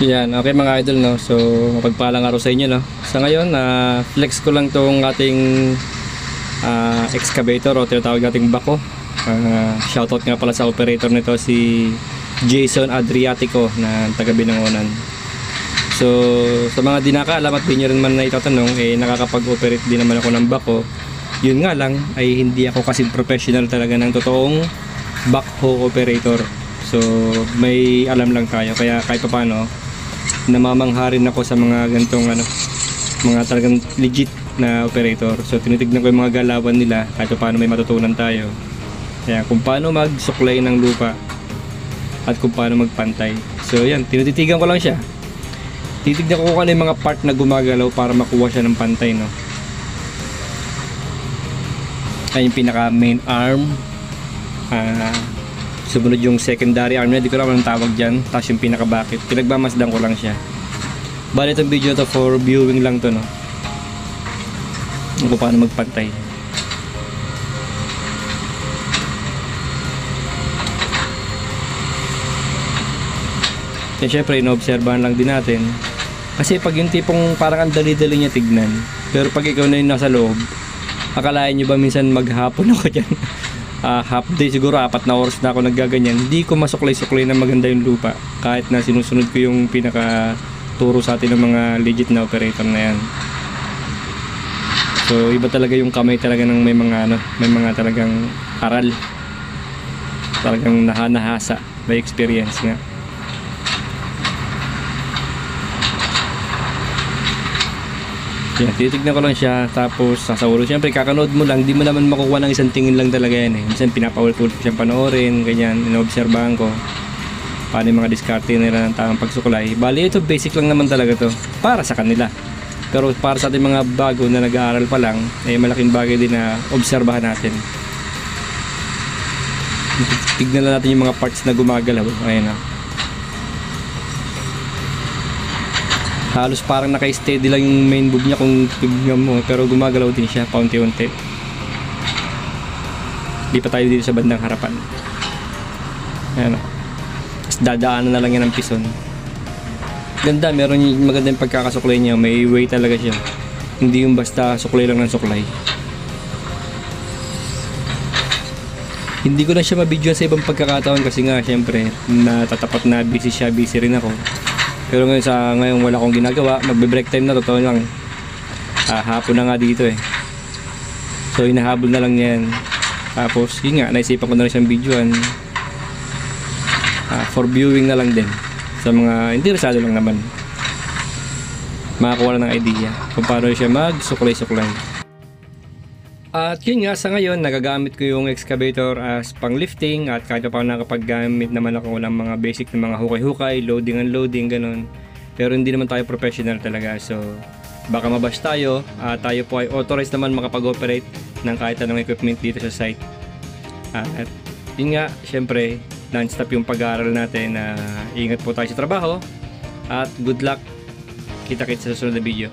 Yan, okay mga idol, no. So, mapagpalang araw sa inyo, no. Sa ngayon, flex ko lang tong ating excavator o tinatawag nating bako. Shoutout nga pala sa operator nito, si Jason Adriatico na taga Binangonan. So, sa mga di nakaalam at di nyo rin man na itatanong, nakakapag-operate din naman ako ng bako. Yun nga lang, ay hindi ako kasi professional talaga ng totoong backhoe operator. So, may alam lang tayo, kaya kahit pa paano, namamangha rin ako sa mga ganitong mga talagang legit na operator. So tinitignan ko yung mga galawan nila kahit paano may matutunan tayo. Kaya kung paano magsuklay ng lupa at kung paano magpantay. So yan, tinititigan ko lang siya. Titignan ko kung ano yung mga part na gumagalaw para makuha siya ng pantay, no. Ay yung pinaka main arm. Sumunod yung secondary arm, hindi ko alam anong tawag dyan. Tapos yung pinaka-bucket, pinagmamasdan ko lang siya. Bali itong video to for viewing lang to, no. Kung paano magpantay. Yan syempre, inoobserbahan lang din natin. Kasi pag yung tipong parang ang dali-dali niya tignan, pero pag ikaw na yung nasa loob, akalain nyo ba minsan maghapon ako dyan? Half day siguro, 4 na oras na ako naggaganyan, hindi ko masuklay-suklay na maganda yung lupa kahit na sinusunod ko yung pinaka turo sa atin ng mga legit na operator na yan. So iba talaga yung kamay talaga ng may mga talagang aral, talagang nahasa by experience nga. Yan, titignan ko lang siya, tapos sasauro. Siyempre kakanood mo lang, di mo naman makukuha ng isang tingin lang talaga yan eh. Minsan pinapaulit-ulit ko siyang panoorin, ganyan, inoobserbahan ko paano yung mga diskarte nila ng tamang pagsuklay. Bali ito basic lang naman talaga to para sa kanila, pero para sa ating mga bago na nag-aaral pa lang, malaking bagay din na obserbahan natin. Tignan lang natin yung mga parts na gumagalaw. Ayan na, halos parang naka-steady lang yung main boom niya kung tignan mo, pero gumagalaw din siya paunti-unti. Di pa tayo dito sa bandang harapan. Ayan, tapos dadaanan na lang yan ng pison. Ganda, meron magandang pagkakasuklay niya, may way talaga siya, hindi yung basta suklay lang ng suklay. Hindi ko na siya mabidyoan sa ibang pagkakataon kasi nga syempre natatapat na busy rin ako. Pero ngayon wala akong ginagawa, magbe-break time na, totoo lang. Hapon na nga dito eh. So hinahabol na lang yan. Tapos yun nga, naisipan ko na rin siyang videoan. For viewing na lang din. Sa mga interesado lang naman. Makakuha lang ng idea kung paano siya mag-suklay-suklay. At yun nga, sa ngayon nagagamit ko yung excavator as pang lifting, at kahit pa nakapaggamit naman ako ng mga basic na mga hukay-hukay, loading and loading, ganun. Pero hindi naman tayo professional talaga, so baka mabash tayo. Tayo po ay authorized naman makapag-operate ng kahit anong equipment dito sa site. At yun nga, syempre non-stop yung pag-aaral natin. Ingat po tayo sa trabaho at good luck. Kita-kits sa susunod na video.